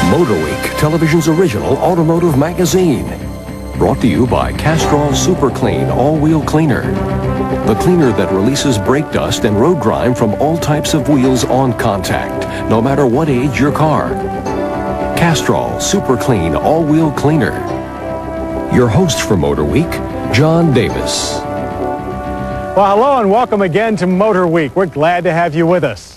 Motor Week, television's original automotive magazine. Brought to you by Castrol Super Clean All-Wheel Cleaner. The cleaner that releases brake dust and road grime from all types of wheels on contact, no matter what age your car. Castrol Super Clean All-Wheel Cleaner. Your host for Motor Week, John Davis. Well, hello and welcome again to Motor Week. We're glad to have you with us.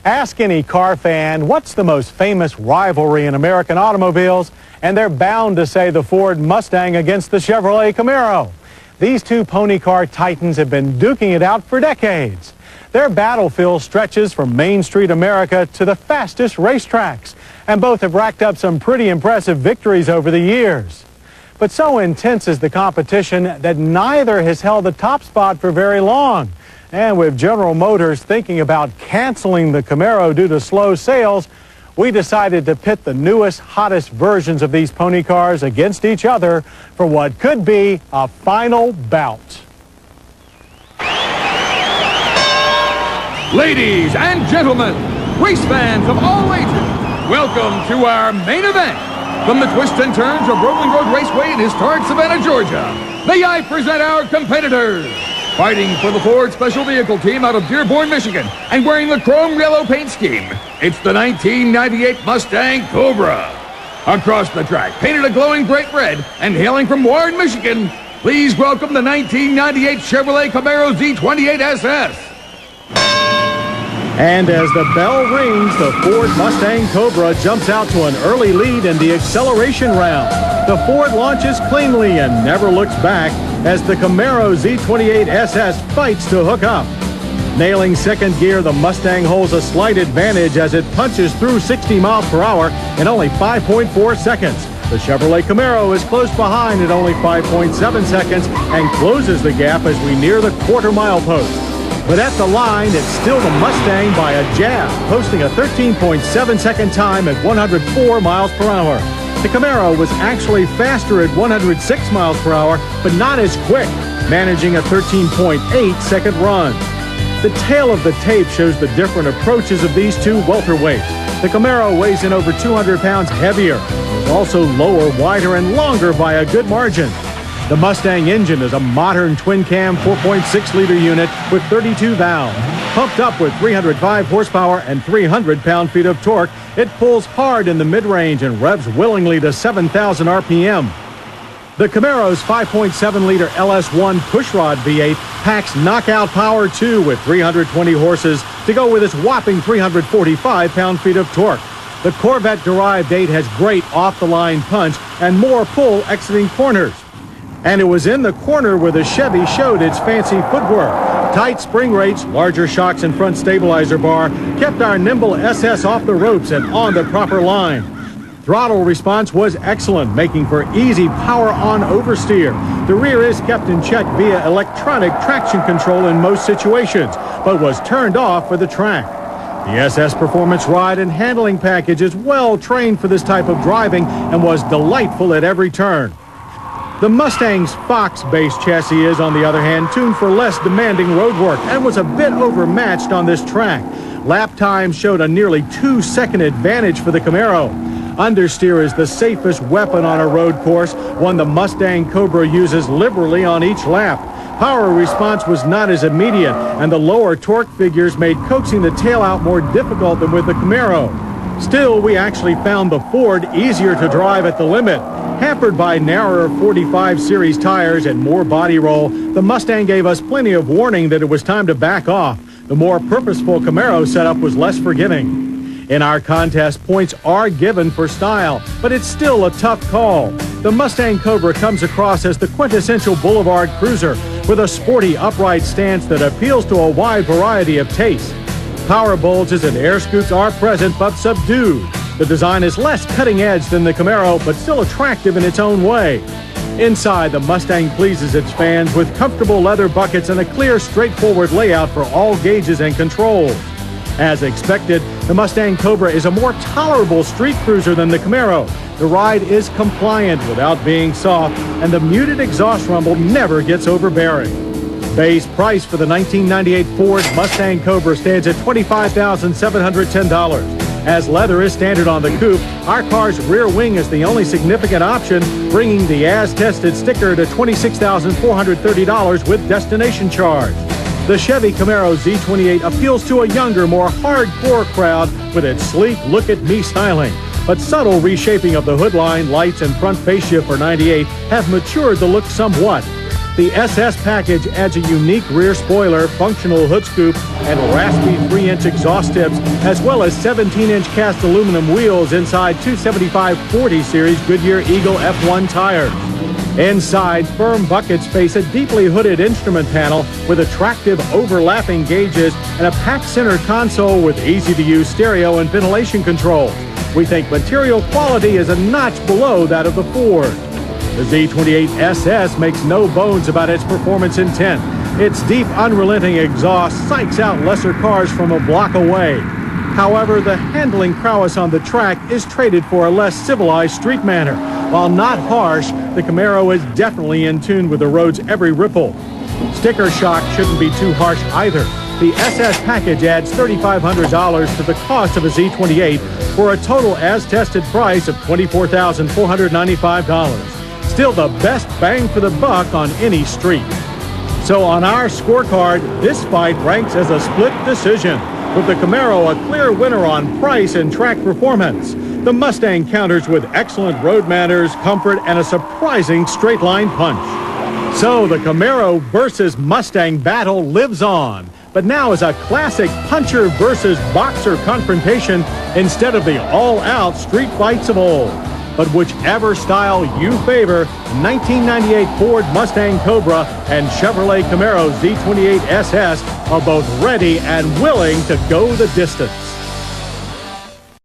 Ask any car fan what's the most famous rivalry in American automobiles, and they're bound to say the Ford Mustang against the Chevrolet Camaro. These two pony car titans have been duking it out for decades. Their battlefield stretches from Main Street America to the fastest racetracks, and both have racked up some pretty impressive victories over the years. But so intense is the competition that neither has held the top spot for very long. And with General Motors thinking about canceling the Camaro due to slow sales, we decided to pit the newest, hottest versions of these pony cars against each other for what could be a final bout. Ladies and gentlemen, race fans of all ages, welcome to our main event. From the twists and turns of Rolling Road Raceway in historic Savannah, Georgia, may I present our competitors. Fighting for the Ford Special Vehicle Team out of Dearborn, Michigan, and wearing the chrome yellow paint scheme, it's the 1998 Mustang Cobra. Across the track, painted a glowing bright red, and hailing from Warren, Michigan, please welcome the 1998 Chevrolet Camaro Z28 SS. And as the bell rings, the Ford Mustang Cobra jumps out to an early lead in the acceleration round. The Ford launches cleanly and never looks back as the Camaro Z28 SS fights to hook up. Nailing second gear, the Mustang holds a slight advantage as it punches through 60 miles per hour in only 5.4 seconds. The Chevrolet Camaro is close behind at only 5.7 seconds and closes the gap as we near the quarter-mile post. But at the line, it's still the Mustang by a jab, posting a 13.7-second time at 104 miles per hour. The Camaro was actually faster at 106 miles per hour, but not as quick, managing a 13.8-second run. The tail of the tape shows the different approaches of these two welterweights. The Camaro weighs in over 200 pounds heavier. It's also lower, wider, and longer by a good margin. The Mustang engine is a modern twin-cam 4.6-liter unit with 32 valves. Pumped up with 305 horsepower and 300 pound-feet of torque, it pulls hard in the mid-range and revs willingly to 7,000 RPM. The Camaro's 5.7-liter LS1 pushrod V8 packs knockout power too with 320 horses to go with its whopping 345 pound-feet of torque. The Corvette-derived 8 has great off-the-line punch and more pull exiting corners. And it was in the corner where the Chevy showed its fancy footwork. Tight spring rates, larger shocks and front stabilizer bar kept our nimble SS off the ropes and on the proper line. Throttle response was excellent, making for easy power-on oversteer. The rear is kept in check via electronic traction control in most situations, but was turned off for the track. The SS Performance ride and handling package is well trained for this type of driving and was delightful at every turn. The Mustang's Fox-based chassis is, on the other hand, tuned for less demanding road work and was a bit overmatched on this track. Lap time showed a nearly 2-second advantage for the Camaro. Understeer is the safest weapon on a road course, one the Mustang Cobra uses liberally on each lap. Power response was not as immediate, and the lower torque figures made coaxing the tail out more difficult than with the Camaro. Still, we actually found the Ford easier to drive at the limit. Hampered by narrower 45 series tires and more body roll, the Mustang gave us plenty of warning that it was time to back off. The more purposeful Camaro setup was less forgiving. In our contest, points are given for style, but it's still a tough call. The Mustang Cobra comes across as the quintessential boulevard cruiser with a sporty, upright stance that appeals to a wide variety of tastes. Power bulges and air scoops are present but subdued. The design is less cutting edge than the Camaro, but still attractive in its own way. Inside, the Mustang pleases its fans with comfortable leather buckets and a clear, straightforward layout for all gauges and controls. As expected, the Mustang Cobra is a more tolerable street cruiser than the Camaro. The ride is compliant without being soft, and the muted exhaust rumble never gets overbearing. Base price for the 1998 Ford Mustang Cobra stands at $25,710. As leather is standard on the coupe, our car's rear wing is the only significant option, bringing the as-tested sticker to $26,430 with destination charge. The Chevy Camaro Z28 appeals to a younger, more hardcore crowd with its sleek look-at-me styling. But subtle reshaping of the hood line, lights, and front face shift for 98 have matured the look somewhat. The SS package adds a unique rear spoiler, functional hood scoop, and raspy 3-inch exhaust tips, as well as 17-inch cast aluminum wheels inside 275/40 series Goodyear Eagle F1 tires. Inside, firm buckets face a deeply hooded instrument panel with attractive overlapping gauges and a packed center console with easy-to-use stereo and ventilation controls. We think material quality is a notch below that of the Ford. The Z28 SS makes no bones about its performance intent. Its deep, unrelenting exhaust psychs out lesser cars from a block away. However, the handling prowess on the track is traded for a less civilized street manner. While not harsh, the Camaro is definitely in tune with the road's every ripple. Sticker shock shouldn't be too harsh either. The SS package adds $3,500 to the cost of a Z28 for a total as-tested price of $24,495. Still the best bang for the buck on any street. So on our scorecard, this fight ranks as a split decision, with the Camaro a clear winner on price and track performance. The Mustang counters with excellent road manners, comfort, and a surprising straight-line punch. So the Camaro versus Mustang battle lives on, but now is a classic puncher versus boxer confrontation instead of the all-out street fights of old. But whichever style you favor, 1998 Ford Mustang Cobra and Chevrolet Camaro Z28 SS are both ready and willing to go the distance.